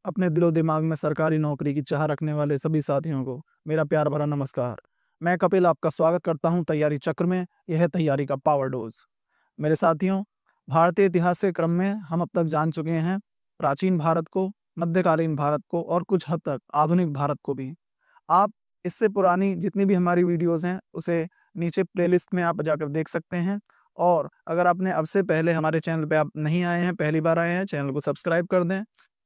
अपने दिलो दिमाग में सरकारी नौकरी की चाह रखने वाले सभी साथियों को मेरा प्यार भरा नमस्कार। मैं कपिल आपका स्वागत करता हूं तैयारी चक्र में। यह है तैयारी का पावर डोज। मेरे साथियों, भारतीय इतिहास के क्रम में हम अब तक जान चुके हैं प्राचीन भारत को, मध्यकालीन भारत को और कुछ हद तक आधुनिक भारत को भी। आप इससे पुरानी जितनी भी हमारी वीडियोस हैं उसे नीचे प्लेलिस्ट में आप जाकर देख सकते हैं। और अगर आपने अब से पहले हमारे चैनल पे आप नहीं आए हैं, पहली बार आए हैं, चैनल को सब्सक्राइब कर दें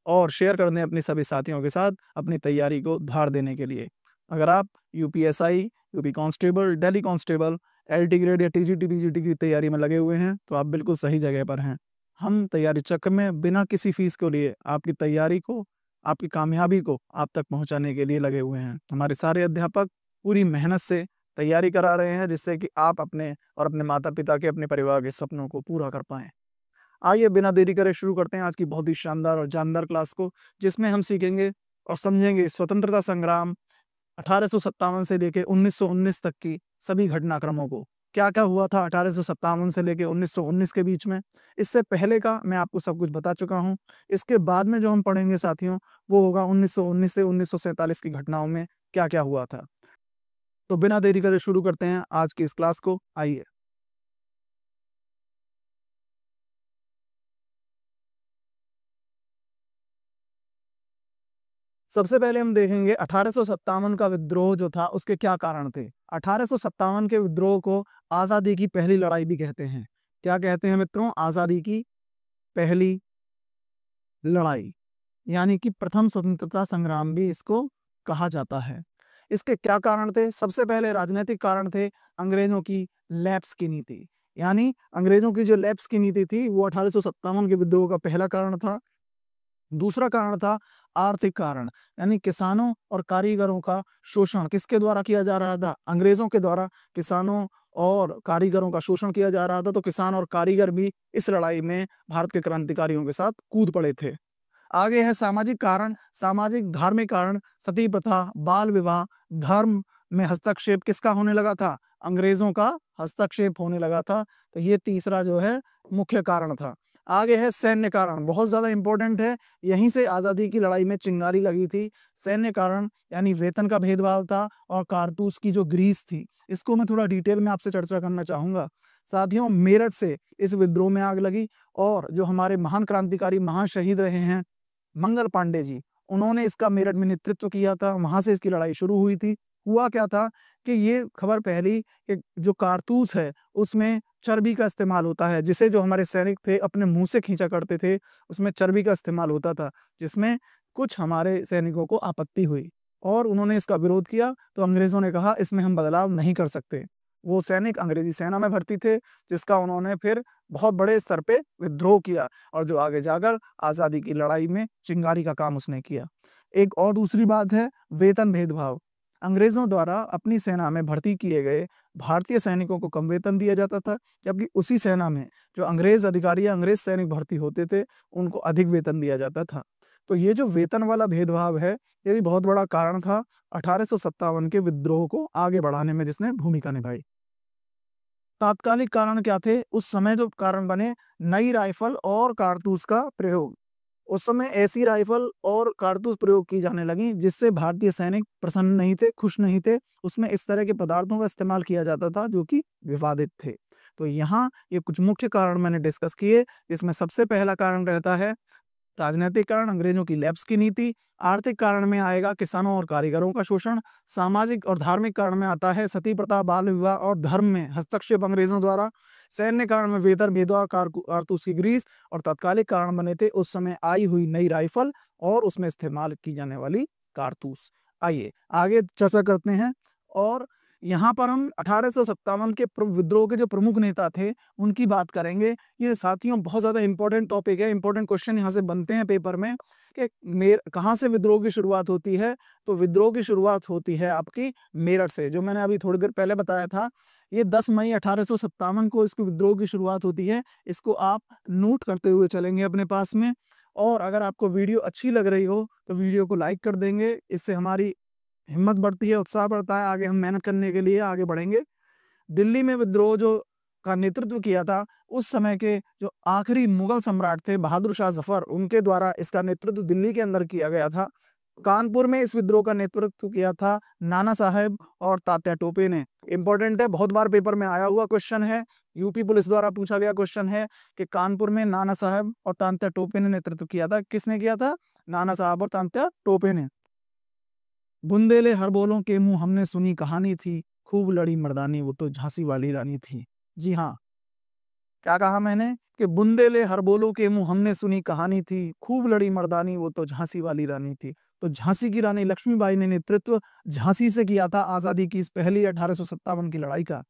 और शेयर कर दें अपने सभी साथियों के साथ अपनी तैयारी को धार देने के लिए। अगर आप UPSI, UP constable, Delhi constable, LT grade या टीजीटी पीजीटी की तैयारी में लगे हुए हैं तो आप बिल्कुल सही जगह पर हैं। हम तैयारी चक्र में बिना किसी फीस को लिए आपकी तैयारी को, आपकी कामयाबी को आप तक पहुंचाने के लिए लगे हुए हैं। हमारे सारे अध्यापक पूरी मेहनत से तैयारी करा रहे हैं जिससे कि आप अपने और अपने माता पिता के, अपने परिवार के सपनों को पूरा कर पाएं। आइए बिना देरी करे शुरू करते हैं आज की बहुत ही शानदार और जानदार क्लास को, जिसमें हम सीखेंगे और समझेंगे स्वतंत्रता संग्राम 1857 से लेके 1919 तक की सभी घटनाक्रमों को। क्या क्या हुआ था 1857 से लेके 1919 के बीच में। इससे पहले का मैं आपको सब कुछ बता चुका हूं। इसके बाद में जो हम पढ़ेंगे साथियों, वो होगा 1919 से 1947 की घटनाओं में क्या क्या हुआ था। तो बिना देरी करे शुरू करते हैं आज की इस क्लास को। आइए। सबसे पहले हम देखेंगे 1857 का विद्रोह जो था उसके क्या कारण थे। 1857 के विद्रोह को आजादी की पहली लड़ाई भी कहते हैं। क्या कहते हैं मित्रों? आजादी की पहली लड़ाई, यानी कि प्रथम स्वतंत्रता संग्राम भी इसको कहा जाता है। इसके क्या कारण थे? सबसे पहले राजनीतिक कारण थे अंग्रेजों की लैप्स की नीति। यानी अंग्रेजों की जो लैप्स की नीति थी वो 1857 के विद्रोह का पहला कारण था। दूसरा कारण था आर्थिक कारण, यानी किसानों और कारीगरों का शोषण किसके द्वारा किया जा रहा था? अंग्रेजों के द्वारा किसानों और कारीगरों का शोषण किया जा रहा था। तो किसान और कारीगर भी इस लड़ाई में भारत के क्रांतिकारियों के साथ कूद पड़े थे। आगे है सामाजिक कारण, सामाजिक धार्मिक कारण, सती प्रथा, बाल विवाह, धर्म में हस्तक्षेप किसका होने लगा था? अंग्रेजों का हस्तक्षेप होने लगा था। तो ये तीसरा जो है मुख्य कारण था। आगे है सैन्य कारण, बहुत ज्यादा इंपॉर्टेंट है। यहीं से आजादी की लड़ाई में चिंगारी लगी थी। सैन्य कारण यानी वेतन का भेदभाव था और कारतूस की जो ग्रीस थी, इसको मैं थोड़ा डिटेल में आपसे चर्चा करना चाहूंगा। साथियों, मेरठ से इस विद्रोह में आग लगी और जो हमारे महान क्रांतिकारी, महान शहीद रहे हैं मंगल पांडे जी, उन्होंने इसका मेरठ में नेतृत्व किया था। वहां से इसकी लड़ाई शुरू हुई थी। हुआ क्या था कि ये खबर पहली कि जो कारतूस है उसमें चर्बी का इस्तेमाल होता है, जिसे जो हमारे सैनिक थे अपने मुंह से खींचा करते थे, उसमें चर्बी का इस्तेमाल होता था, जिसमें कुछ हमारे सैनिकों को आपत्ति हुई और उन्होंने इसका विरोध किया। तो अंग्रेजों ने कहा इसमें हम बदलाव नहीं कर सकते। वो सैनिक अंग्रेजी सेना में भर्ती थे, जिसका उन्होंने फिर बहुत बड़े स्तर पे विद्रोह किया और जो आगे जाकर आजादी की लड़ाई में चिंगारी का काम उसने किया। एक और दूसरी बात है वेतन भेदभाव। अंग्रेजों द्वारा अपनी सेना में भर्ती किए गए भारतीय सैनिकों को कम वेतन दिया जाता था, जबकि उसी सेना में जो अंग्रेज अधिकारी या अंग्रेज सैनिक भर्ती होते थे उनको अधिक वेतन दिया जाता था। तो ये जो वेतन वाला भेदभाव है, ये भी बहुत बड़ा कारण था 1857 के विद्रोह को आगे बढ़ाने में, जिसने भूमिका निभाई। तात्कालिक कारण क्या थे उस समय? जो कारण बने, नई राइफल और कारतूस का प्रयोग। उस समय ऐसी राइफल और कारतूस प्रयोग की जाने लगी जिससे भारतीय सैनिक प्रसन्न नहीं थे, खुश नहीं थे। उसमें इस तरह के पदार्थों का इस्तेमाल किया जाता था जो कि विवादित थे। तो यहाँ ये कुछ मुख्य कारण मैंने डिस्कस किए, जिसमें सबसे पहला कारण रहता है राजनीतिक कारण, अंग्रेजों की लैप्स की नीति। आर्थिक कारण में आएगा किसानों और कारीगरों का शोषण। सामाजिक और धार्मिक कारण में आता है सती प्रथा, बाल विवाह और धर्म में हस्तक्षेप अंग्रेजों द्वारा। सैन्य कारण में वेतन भेदभाव, कारतूस की ग्रीस। और तात्कालिक कारण बने थे उस समय आई हुई नई राइफल और उसमें इस्तेमाल की जाने वाली कारतूस। आइए आगे चर्चा करते हैं। और यहाँ पर हम 1857 के विद्रोह के जो प्रमुख नेता थे उनकी बात करेंगे। ये साथियों बहुत ज़्यादा इंपॉर्टेंट टॉपिक है। इंपॉर्टेंट क्वेश्चन यहाँ से बनते हैं पेपर में कि कहाँ से विद्रोह की शुरुआत होती है। तो विद्रोह की शुरुआत होती है आपकी मेरठ से, जो मैंने अभी थोड़ी देर पहले बताया था। ये 10 मई 1857 को इसको विद्रोह की शुरुआत होती है। इसको आप नोट करते हुए चलेंगे अपने पास में। और अगर आपको वीडियो अच्छी लग रही हो तो वीडियो को लाइक कर देंगे। इससे हमारी हिम्मत बढ़ती है, उत्साह बढ़ता है, आगे हम मेहनत करने के लिए आगे बढ़ेंगे। दिल्ली में विद्रोह जो का नेतृत्व किया था। उस समय के जो आखिरी मुगल सम्राट थे बहादुर शाह जफर, उनके द्वारा इसका नेतृत्व दिल्ली के अंदर किया गया था। कानपुर में इस विद्रोह का नेतृत्व किया था नाना साहेब और तात्या टोपे ने। इंपॉर्टेंट है, बहुत बार पेपर में आया हुआ क्वेश्चन है, यूपी पुलिस द्वारा पूछा गया क्वेश्चन है कि कानपुर में नाना साहब और तात्या टोपे ने नेतृत्व किया था। किसने किया था? नाना साहब और तात्या टोपे ने। बुंदेले हर बोलों के मुंह हमने सुनी कहानी थी, खूब लड़ी मर्दानी वो तो झांसी वाली रानी थी। जी हाँ, क्या कहा मैंने कि बुंदेले हर बोलों के मुंह हमने सुनी कहानी थी, खूब लड़ी मर्दानी वो तो झांसी वाली रानी थी। तो झांसी की रानी लक्ष्मीबाई ने नेतृत्व झांसी से किया था आजादी की इस पहली 1857 की लड़ाई का।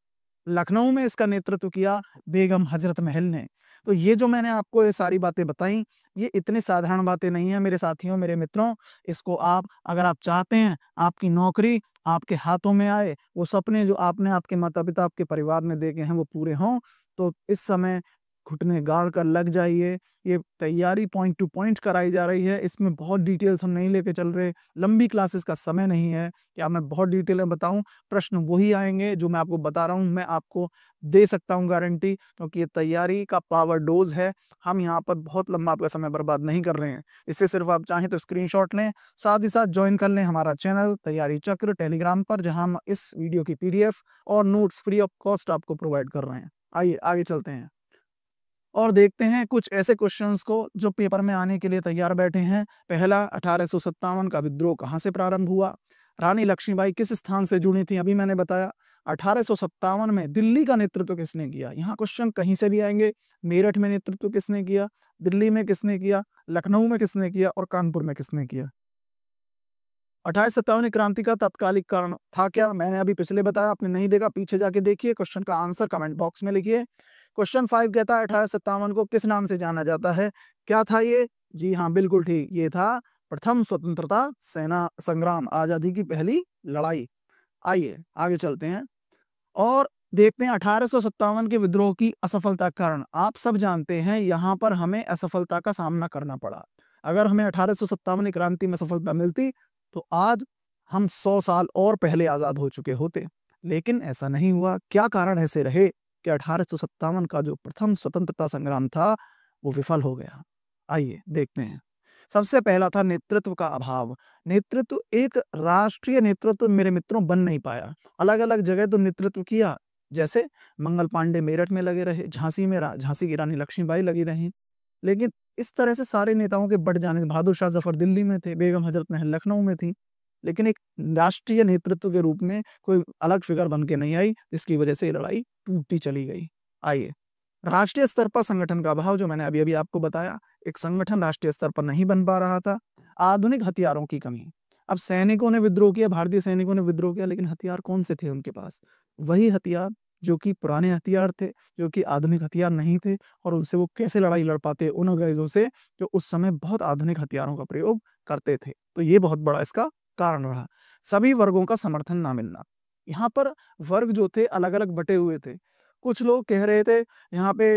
लखनऊ में इसका नेतृत्व किया बेगम हजरत महल ने। तो ये जो मैंने आपको ये सारी बातें बताई, ये इतनी साधारण बातें नहीं है मेरे साथियों, मेरे मित्रों। इसको आप, अगर आप चाहते हैं आपकी नौकरी आपके हाथों में आए, वो सपने जो आपने आपके माता पिता आपके परिवार ने देखे हैं वो पूरे हों, तो इस समय घुटने गाड़ कर लग जाइए। ये तैयारी पॉइंट टू पॉइंट कराई जा रही है, इसमें बहुत डिटेल्स हम नहीं लेके चल रहे, लंबी क्लासेस का समय नहीं है क्या मैं बहुत डिटेल में बताऊं। प्रश्न वही आएंगे जो मैं आपको बता रहा हूं, मैं आपको दे सकता हूं गारंटी, क्योंकि ये तैयारी का पावर डोज है। हम यहाँ पर बहुत लंबा आपका समय बर्बाद नहीं कर रहे हैं। इससे सिर्फ आप चाहें तो स्क्रीनशॉट लें, साथ ही साथ ज्वाइन कर लें हमारा चैनल तैयारी चक्र टेलीग्राम पर, जहां हम इस वीडियो की पीडीएफ और नोट्स फ्री ऑफ कॉस्ट आपको प्रोवाइड कर रहे हैं। आइए आगे चलते हैं और देखते हैं कुछ ऐसे क्वेश्चंस को जो पेपर में आने के लिए तैयार बैठे हैं। पहला, 1857 का विद्रोह कहां से प्रारंभ हुआ? रानी लक्ष्मीबाई किस स्थान से जुड़ी थी? अभी मैंने बताया। 1857 में दिल्ली का नेतृत्व किसने किया? यहाँ क्वेश्चन कहीं से भी आएंगे। मेरठ में नेतृत्व किसने किया? दिल्ली में किसने किया? लखनऊ में किसने किया? और कानपुर में किसने किया? 1857 क्रांति का तात्कालिक कारण था क्या? मैंने अभी पिछले बताया, आपने नहीं देखा पीछे जाके देखिए, क्वेश्चन का आंसर कमेंट बॉक्स में लिखिए। क्वेश्चन 5 कहता है 1857 को किस नाम से जाना जाता है? क्या था ये? जी हाँ, बिल्कुल ठीक, ये था प्रथम स्वतंत्रता सेना संग्राम, आजादी की पहली लड़ाई। आइए आगे चलते हैं और देखते हैं 1857 के विद्रोह की असफलता का कारण। आप सब जानते हैं यहाँ पर हमें असफलता का सामना करना पड़ा। अगर हमें 1857 क्रांति में सफलता मिलती तो आज हम 100 साल और पहले आजाद हो चुके होते, लेकिन ऐसा नहीं हुआ। क्या कारण ऐसे रहे कि 1857 का जो प्रथम स्वतंत्रता संग्राम था वो विफल हो गया? आइए देखते हैं। सबसे पहला था नेतृत्व का अभाव। नेतृत्व, एक राष्ट्रीय नेतृत्व मेरे मित्रों बन नहीं पाया। अलग अलग जगह तो नेतृत्व किया, जैसे मंगल पांडे मेरठ में लगे रहे, झांसी में झांसी की रानी लक्ष्मीबाई लगी रही, लेकिन इस तरह से सारे नेताओं के बढ़ जाने से, बहादुर शाह जफर दिल्ली में थे, बेगम हजरत महल लखनऊ में थी, लेकिन एक राष्ट्रीय नेतृत्व के रूप में कोई अलग फिगर बन के नहीं आई, जिसकी वजह से ये लड़ाई टूटती चली गई। आइए, राष्ट्रीय स्तर पर संगठन का अभाव, जो मैंने अभी अभी आपको बताया, एक संगठन राष्ट्रीय स्तर पर नहीं बन पा रहा था। आधुनिक हथियारों की कमी। अब सैनिकों ने विद्रोह किया, भारतीय सैनिकों ने विद्रोह किया, लेकिन हथियार कौन से थे उनके पास? वही हथियार जो कि पुराने हथियार थे, जो कि आधुनिक हथियार नहीं थे, और उनसे वो कैसे लड़ाई लड़ पाते उन अंग्रेजों से जो उस समय बहुत आधुनिक हथियारों का प्रयोग करते थे। तो ये बहुत बड़ा इसका कारण रहा। सभी वर्गों का समर्थन ना मिलना। यहाँ पर वर्ग जो थे अलग अलग बटे हुए थे। कुछ लोग कह रहे थे यहाँ पे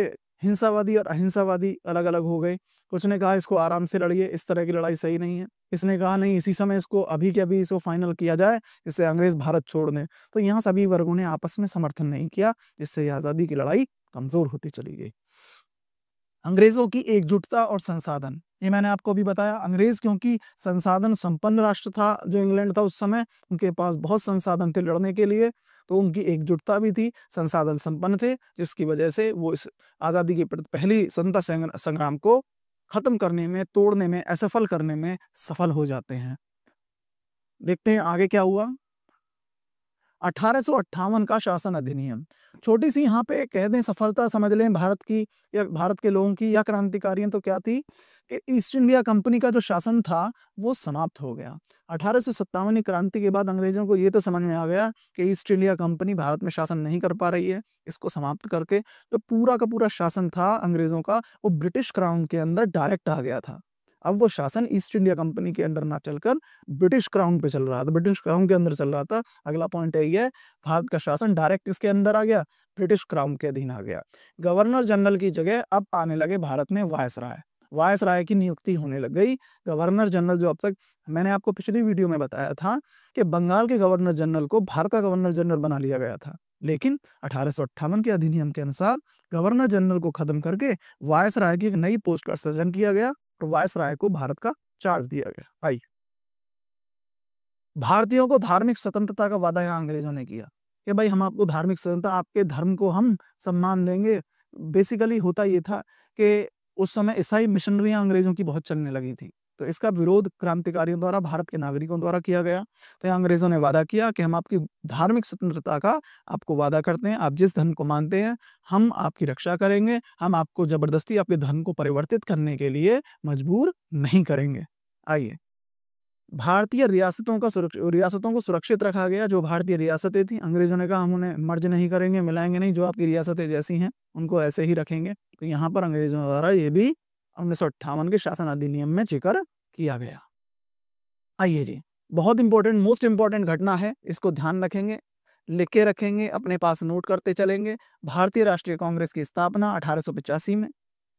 हिंसावादी और अहिंसावादी अलग अलग हो गए। कुछ ने कहा इसको आराम से लड़िए, इस तरह की लड़ाई सही नहीं है। इसने कहा नहीं, इसी समय इसको अभी के अभी इसको फाइनल किया जाए, इससे अंग्रेज भारत छोड़ दें। तो यहाँ सभी वर्गों ने आपस में समर्थन नहीं किया, जिससे आज़ादी की लड़ाई कमजोर होती चली गई। अंग्रेजों की एकजुटता और संसाधन, ये मैंने आपको अभी बताया। अंग्रेज क्योंकि संसाधन संपन्न राष्ट्र था, जो इंग्लैंड था उस समय, उनके पास बहुत संसाधन थे लड़ने के लिए, तो उनकी एकजुटता भी थी, संसाधन संपन्न थे, जिसकी वजह से वो इस आज़ादी की पहली स्वतंत्रता संग्राम को खत्म करने में, तोड़ने में, असफल करने में सफल हो जाते हैं। देखते हैं आगे क्या हुआ। 1858 का शासन अधिनियम, छोटी सी यहाँ पे कह दें सफलता समझ लें भारत की या भारत के लोगों की या क्रांतिकारियों, तो क्या थी कि ईस्ट इंडिया कंपनी का जो शासन था वो समाप्त हो गया। 1857 की क्रांति के बाद अंग्रेजों को ये तो समझ में आ गया कि ईस्ट इंडिया कंपनी भारत में शासन नहीं कर पा रही है, इसको समाप्त करके जो पूरा का पूरा शासन था अंग्रेजों का, वो ब्रिटिश क्राउन के अंदर डायरेक्ट आ गया था। अब वो शासन ईस्ट इंडिया कंपनी के अंडर ना चलकर ब्रिटिश क्राउन पे चल रहा था, ब्रिटिश क्राउन के अंदर चल रहा था। अगला पॉइंट यही है, भारत का शासन डायरेक्ट इसके अंदर आ गया, ब्रिटिश क्राउन के अधीन आ गया। गवर्नर जनरल की जगह अब आने लगे भारत में वायसराय। वायसराय की नियुक्ति होने लग गई। गवर्नर जनरल, जो अब तक मैंने आपको पिछली वीडियो में बताया था कि बंगाल के गवर्नर जनरल को भारत का गवर्नर जनरल बना लिया गया था, लेकिन 1858 के अधिनियम के अनुसार गवर्नर जनरल को खत्म करके वायसराय की एक नई पोस्ट का सृजन किया गया और वायसराय को भारत का चार्ज दिया गया। आइए, भारतीयों को धार्मिक स्वतंत्रता का वादा यहाँ अंग्रेजों ने किया कि भाई हम आपको धार्मिक स्वतंत्रता, आपके धर्म को हम सम्मान देंगे। बेसिकली होता ये था कि उस समय ईसाई मिशनरियां अंग्रेजों की बहुत चलने लगी थी, तो इसका विरोध क्रांतिकारियों द्वारा, भारत के नागरिकों द्वारा किया गया। तो यहाँ अंग्रेजों ने वादा किया कि हम आपकी धार्मिक स्वतंत्रता का आपको वादा करते हैं, आप जिस धर्म को मानते हैं हम आपकी रक्षा करेंगे, हम आपको जबरदस्ती आपके धर्म को परिवर्तित करने के लिए मजबूर नहीं करेंगे। आइए, भारतीय रियासतों को सुरक्षित रखा गया। जो भारतीय रियासतें थी, अंग्रेजों ने कहा हम उन्हें मर्ज नहीं करेंगे, मिलाएंगे नहीं, जो आपकी रियासतें जैसी हैं उनको ऐसे ही रखेंगे। तो यहाँ पर अंग्रेजों द्वारा ये भी 1958 के शासन अधिनियम में जिक्र किया गया। आइए जी, बहुत इंपॉर्टेंट, मोस्ट इंपॉर्टेंट घटना है, इसको ध्यान रखेंगे, लिख के रखेंगे, अपने पास नोट करते चलेंगे। भारतीय राष्ट्रीय कांग्रेस की स्थापना 1885 में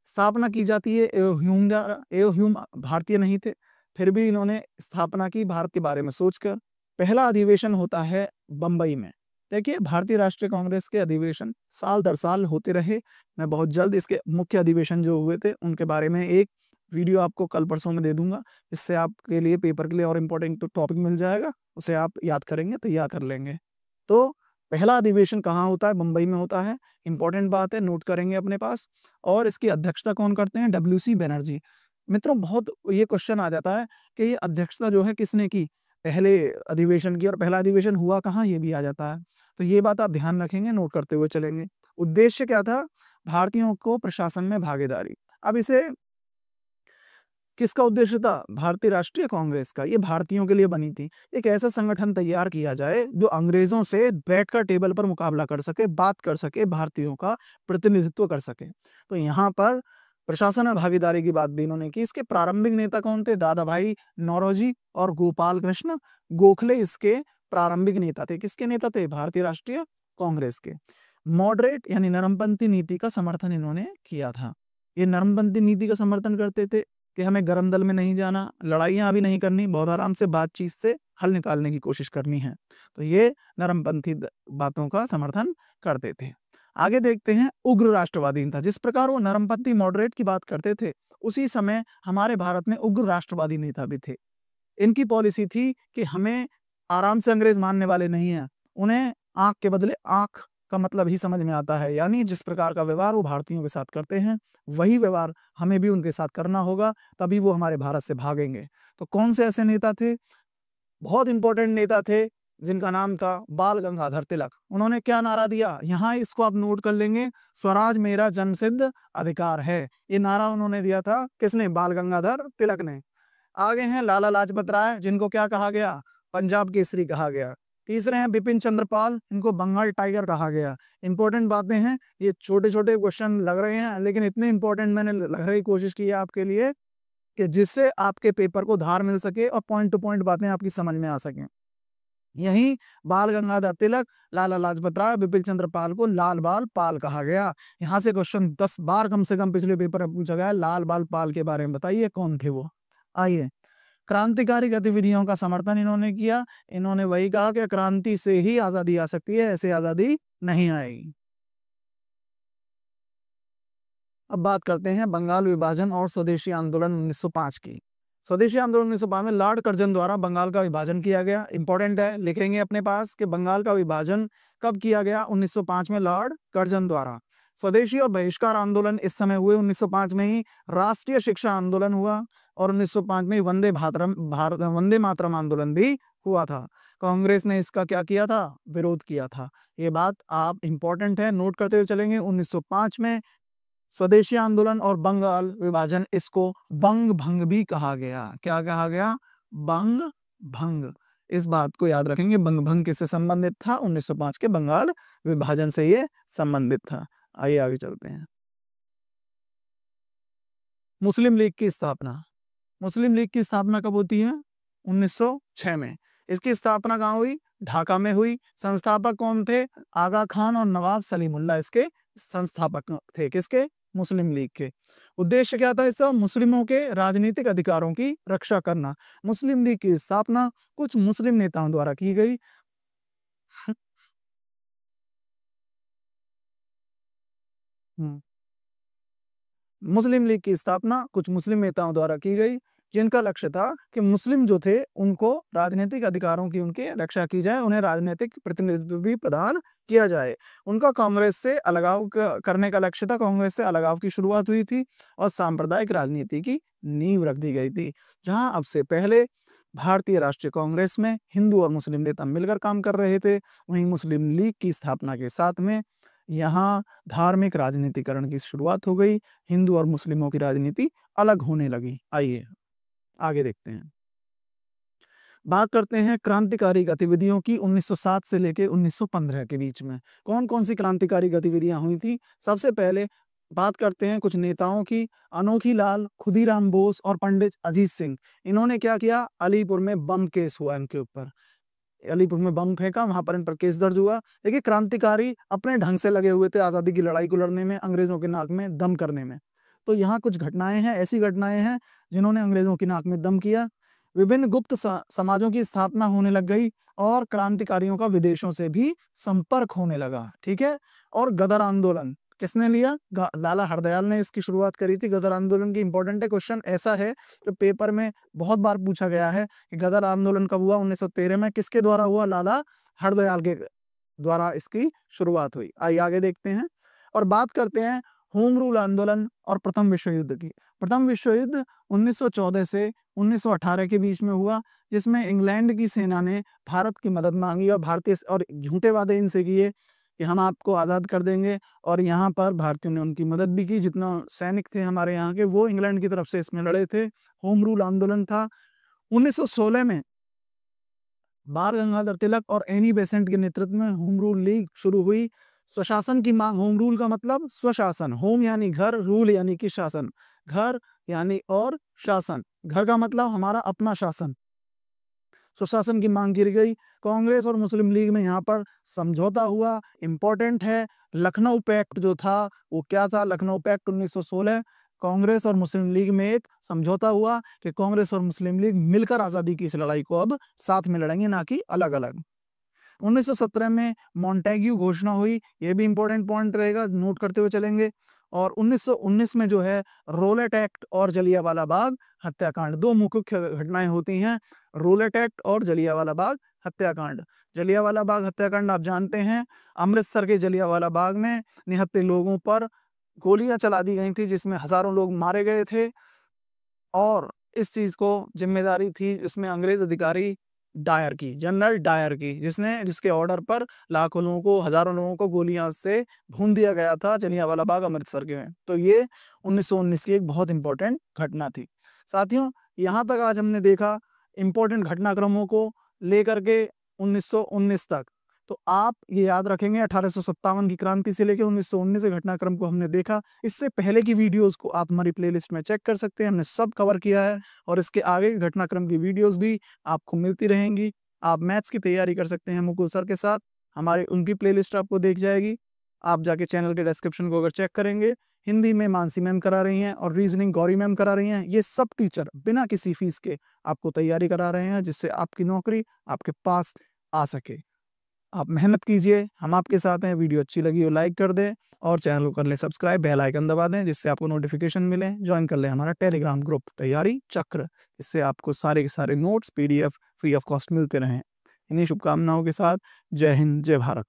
स्थापना की जाती है। एओ ह्यूम भारतीय नहीं थे, फिर भी इन्होंने स्थापना की भारत के बारे में सोचकर। पहला अधिवेशन होता है बंबई में। देखिए, भारतीय राष्ट्रीय कांग्रेस के अधिवेशन साल दर साल होते रहे। मैं बहुत जल्द इसके मुख्य अधिवेशन जो हुए थे उनके बारे में एक वीडियो आपको कल परसों में दे दूंगा। इससे आपके लिए पेपर के लिए और इम्पोर्टेंट टॉपिक मिल जाएगा, उसे आप याद करेंगे, तैयार कर लेंगे। तो पहला अधिवेशन कहाँ होता है? बंबई में होता है। इंपॉर्टेंट बात है, नोट करेंगे अपने पास। और इसकी अध्यक्षता कौन करते हैं? WC बनर्जी। मित्रों, बहुत ये क्वेश्चन आ जाता है कि ये अध्यक्षता जो है किसने की पहले अधिवेशन की, और पहला अधिवेशन हुआ कहाँ, ये भी आ जाता है। तो ये बात आप ध्यान रखेंगे, नोट करते हुए चलेंगे। उद्देश्य क्या था? भारतीयों को प्रशासन में भागीदारी। अब इसे किसका उद्देश्य था? भारतीय राष्ट्रीय कांग्रेस का। ये भारतीयों के लिए बनी थी। एक ऐसा संगठन तैयार किया जाए जो अंग्रेजों से बैठकर टेबल पर मुकाबला कर सके, बात कर सके, भारतीयों का प्रतिनिधित्व कर सके। तो यहाँ पर प्रशासन में भागीदारी की बात भी इन्होंने की। इसके प्रारंभिक नेता कौन थे? दादा भाई नौरोजी और गोपाल कृष्ण गोखले इसके प्रारंभिक नेता थे। किसके नेता थे? भारतीय राष्ट्रीय कांग्रेस के। मॉडरेट यानी नरमपंथी नीति का समर्थन इन्होंने किया था। ये नरमपंथी नीति का समर्थन करते थे कि हमें गरम दल में नहीं जाना, लड़ाइयाँ अभी नहीं करनी, बहुत आराम से बातचीत से हल निकालने की कोशिश करनी है। तो ये नरमपंथी बातों का समर्थन करते थे। आगे देखते हैं, उग्र राष्ट्रवादी था। जिस प्रकार वो नरमपंथी मॉडरेट की बात करते थे, उसी समय हमारे भारत में उग्र राष्ट्रवादी नेता भी थे। इनकी पॉलिसी थी कि हमें आराम से अंग्रेज मानने वाले नहीं हैं, उन्हें आंख के बदले आंख का मतलब ही समझ में आता है। यानी जिस प्रकार का व्यवहार वो भारतीयों के साथ करते हैं, वही व्यवहार हमें भी उनके साथ करना होगा, तभी वो हमारे भारत से भागेंगे। तो कौन से ऐसे नेता थे? बहुत इंपॉर्टेंट नेता थे जिनका नाम था बाल गंगाधर तिलक। उन्होंने क्या नारा दिया? यहाँ इसको आप नोट कर लेंगे, स्वराज मेरा जन्मसिद्ध अधिकार है। ये नारा उन्होंने दिया था। किसने? बाल गंगाधर तिलक ने। आगे हैं लाला लाजपत राय, जिनको क्या कहा गया? पंजाब केसरी कहा गया। तीसरे हैं बिपिन चंद्र पाल, इनको बंगाल टाइगर कहा गया। इंपॉर्टेंट बातें हैं, ये छोटे छोटे क्वेश्चन लग रहे हैं, लेकिन इतने इंपॉर्टेंट मैंने लग रही कोशिश की है आपके लिए कि जिससे आपके पेपर को धार मिल सके और पॉइंट टू पॉइंट बातें आपकी समझ में आ सकें। यही बाल गंगाधर तिलक, लाला लाजपत राय, बिपिन चंद्र पाल को लाल बाल पाल कहा गया। यहाँ से क्वेश्चन 10 बार कम से कम पिछले पेपर में पूछा गया, लाल बाल पाल के बारे में बताइए कौन थे वो। आइए, क्रांतिकारी गतिविधियों का समर्थन इन्होंने किया। इन्होंने वही कहा कि क्रांति से ही आजादी आ सकती है, ऐसे आजादी नहीं आएगी। अब बात करते हैं बंगाल विभाजन और स्वदेशी आंदोलन 1905 की। स्वदेशी आंदोलन 1905 में लॉर्ड कर्जन द्वारा बंगाल का विभाजन किया गया। इंपॉर्टेंट है, लिखेंगे अपने पास कि बंगाल का विभाजन कब किया गया? 1905 में लॉर्ड कर्जन द्वारा। स्वदेशी और बहिष्कार आंदोलन इस समय हुए 1905 में ही। राष्ट्रीय शिक्षा आंदोलन हुआ और 1905 में वंदे मातरम आंदोलन भी हुआ था। कांग्रेस ने इसका क्या किया था? विरोध किया था। ये बात आप इंपॉर्टेंट है, नोट करते हुए चलेंगे। 1905 में स्वदेशी आंदोलन और बंगाल विभाजन, इसको बंग भंग भी कहा गया। क्या कहा गया? बंग भंग। इस बात को याद रखेंगे। बंग भंग किससे संबंधित था? 1905 के बंगाल विभाजन से ये संबंधित था। आइए आगे चलते हैं। मुस्लिम लीग की स्थापना। मुस्लिम लीग की स्थापना कब होती है? 1906 में। इसकी स्थापना कहाँ हुई? ढाका में हुई। संस्थापक कौन थे? आगा खान और नवाब सलीमुल्लाह इसके संस्थापक थे। किसके? मुस्लिम लीग के। उद्देश्य क्या था इसका? मुस्लिमों के राजनीतिक अधिकारों की रक्षा करना। मुस्लिम लीग की स्थापना कुछ मुस्लिम नेताओं द्वारा की गई। मुस्लिम लीग की स्थापना कुछ मुस्लिम नेताओं द्वारा की गई, जिनका लक्ष्य था कि मुस्लिम जो थे उनको राजनीतिक अधिकारों की उनकी रक्षा की जाए, उन्हें राजनीतिक प्रतिनिधित्व भी प्रदान किया जाए। उनका कांग्रेस से अलगाव करने का लक्ष्य था। कांग्रेस से अलगाव की शुरुआत हुई थी और सांप्रदायिक राजनीति की नींव रख दी गई थी, जहां अब से पहले भारतीय राष्ट्रीय कांग्रेस में हिंदू और मुस्लिम नेता मिलकर काम कर रहे थे। वहीं मुस्लिम लीग की स्थापना के साथ में यहाँ धार्मिक राजनीतिकरण की शुरुआत हो गई। हिंदू और मुस्लिमों की राजनीति अलग होने लगी। आइए आगे देखते हैं। बात करते हैं क्रांतिकारी गतिविधियों की 1907 से लेकर 1915 के बीच में कौन कौन सी क्रांतिकारी गतिविधियां हुई थी। सबसे पहले बात करते हैं कुछ नेताओं की। अनोखी लाल, खुदीराम बोस और पंडित अजीत सिंह, इन्होंने क्या किया, अलीपुर में बम केस हुआ इनके ऊपर। अलीपुर में बम फेंका, वहां पर इन पर केस दर्ज हुआ। देखिए क्रांतिकारी अपने ढंग से लगे हुए थे आजादी की लड़ाई को लड़ने में, अंग्रेजों के नाक में दम करने में। तो यहाँ कुछ घटनाएं हैं, ऐसी घटनाएं हैं जिन्होंने अंग्रेजों की नाक में दम किया। विभिन्न गुप्त समाजों की स्थापना होने लग गई और क्रांतिकारियों का विदेशों से भी संपर्क होने लगा। ठीक है। और गदर आंदोलन किसने लिया, लाला हरदयाल ने इसकी शुरुआत करी थी। गदर आंदोलन की इंपॉर्टेंट है, क्वेश्चन ऐसा है जो पेपर में बहुत बार पूछा गया है कि गदर आंदोलन कब हुआ, 1913 में, किसके द्वारा हुआ, लाला हरदयाल के द्वारा इसकी शुरुआत हुई। आइए आगे देखते हैं और बात करते हैं होम रूल आंदोलन और प्रथम विश्व युद्ध की। प्रथम विश्व युद्ध 1914 से 1918 के बीच में हुआ, जिसमें इंग्लैंड की सेना ने भारत की मदद मांगी और भारतीय और झूठे वादे इनसे किए कि हम आपको आज़ाद कर देंगे, और यहाँ पर भारतीयों ने उनकी मदद भी की। जितना सैनिक थे हमारे यहाँ के, वो इंग्लैंड की तरफ से इसमें लड़े थे। होम रूल आंदोलन था। 1916 में बाल गंगाधर तिलक और एनी बेसेंट के नेतृत्व में होम रूल लीग शुरू हुई। स्वशासन की मांग, होम रूल का मतलब स्वशासन, होम यानी घर, रूल यानी कि शासन, घर यानी और शासन, घर का मतलब हमारा अपना शासन, स्वशासन की मांग की गई। कांग्रेस और मुस्लिम लीग में यहाँ पर समझौता हुआ। इंपॉर्टेंट है, लखनऊ पैक्ट जो था वो क्या था, लखनऊ पैक्ट 1916। कांग्रेस और मुस्लिम लीग में एक समझौता हुआ कि कांग्रेस और मुस्लिम लीग मिलकर आजादी की इस लड़ाई को अब साथ में लड़ेंगे, ना कि अलग अलग। 1917 में मॉन्टेग्यू घोषणा हुई, ये भी इंपॉर्टेंट पॉइंट रहेगा, नोट करते हुए चलेंगे। और 1919 में जो है रोलेट एक्ट और जलियांवाला बाग हत्याकांड, दो मुख्य घटनाएं होती हैं, रोलेट एक्ट और जलियांवाला बाग हत्याकांड। जलियांवाला बाग हत्याकांड आप जानते हैं, अमृतसर के जलियांवाला बाग में निहत्थे लोगों पर गोलियां चला दी गई थी, जिसमें हजारों लोग मारे गए थे। और इस चीज को जिम्मेदारी थी इसमें अंग्रेज अधिकारी डायर की, जनरल डायर की, जिसके ऑर्डर पर लाखों लोगों को, हजारों लोगों को गोलियां से भून दिया गया था जलियांवाला बाग अमृतसर के में। तो ये 1919 की एक बहुत इंपॉर्टेंट घटना थी। साथियों, यहाँ तक आज हमने देखा इंपॉर्टेंट घटनाक्रमों को लेकर के 1919 तक। तो आप ये याद रखेंगे 1857 की क्रांति से लेकर 1919 के घटनाक्रम को हमने देखा। इससे पहले की वीडियोस को आप हमारी प्लेलिस्ट में चेक कर सकते हैं, हमने सब कवर किया है और इसके आगे के घटनाक्रम की वीडियोस भी आपको मिलती रहेंगी। आप मैथ्स की तैयारी कर सकते हैं मुकुल सर के साथ, हमारी उनकी प्लेलिस्ट आपको देख जाएगी। आप जाके चैनल के डिस्क्रिप्शन को अगर चेक करेंगे, हिंदी में मानसी मैम करा रही हैं और रीजनिंग गौरी मैम करा रही हैं। ये सब टीचर बिना किसी फीस के आपको तैयारी करा रहे हैं, जिससे आपकी नौकरी आपके पास आ सके। आप मेहनत कीजिए, हम आपके साथ हैं। वीडियो अच्छी लगी हो लाइक कर दें और चैनल को कर लें सब्सक्राइब, बेल आइकन दबा दें, जिससे आपको नोटिफिकेशन मिले। ज्वाइन कर लें हमारा टेलीग्राम ग्रुप तैयारी चक्र, इससे आपको सारे के सारे notes PDF free of cost मिलते रहें। इन्हीं शुभकामनाओं के साथ जय हिंद, जय भारत।